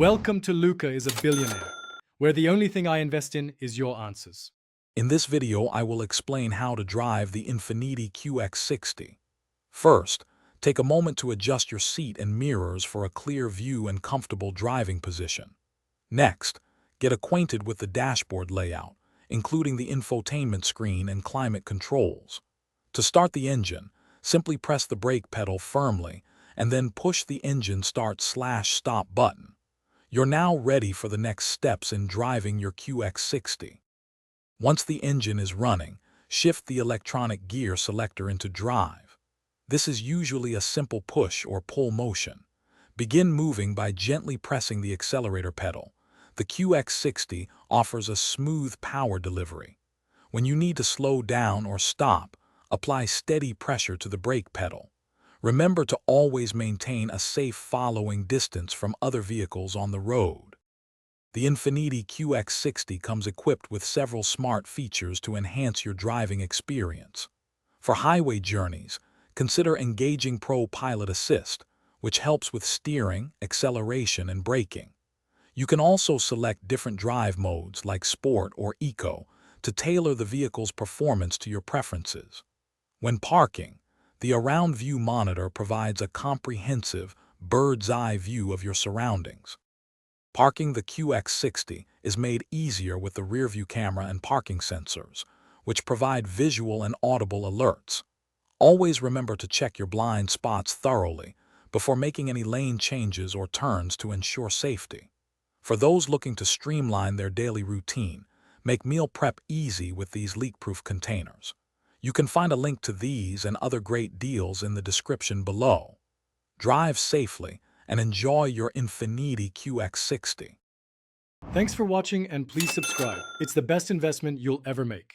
Welcome to Luca is a Billionaire, where the only thing I invest in is your answers. In this video, I will explain how to drive the Infiniti QX60. First, take a moment to adjust your seat and mirrors for a clear view and comfortable driving position. Next, get acquainted with the dashboard layout, including the infotainment screen and climate controls. To start the engine, simply press the brake pedal firmly and then push the engine start/stop button. You're now ready for the next steps in driving your QX60. Once the engine is running, shift the electronic gear selector into drive. This is usually a simple push or pull motion. Begin moving by gently pressing the accelerator pedal. The QX60 offers a smooth power delivery. When you need to slow down or stop, apply steady pressure to the brake pedal. Remember to always maintain a safe following distance from other vehicles on the road. The Infiniti QX60 comes equipped with several smart features to enhance your driving experience. For highway journeys, consider engaging Pro Pilot Assist, which helps with steering, acceleration, and braking. You can also select different drive modes like Sport or Eco to tailor the vehicle's performance to your preferences. When parking, the Around View monitor provides a comprehensive, bird's-eye view of your surroundings. Parking the QX60 is made easier with the rear-view camera and parking sensors, which provide visual and audible alerts. Always remember to check your blind spots thoroughly before making any lane changes or turns to ensure safety. For those looking to streamline their daily routine, make meal prep easy with these leak-proof containers. You can find a link to these and other great deals in the description below. Drive safely and enjoy your Infiniti QX60. Thanks for watching and please subscribe. It's the best investment you'll ever make.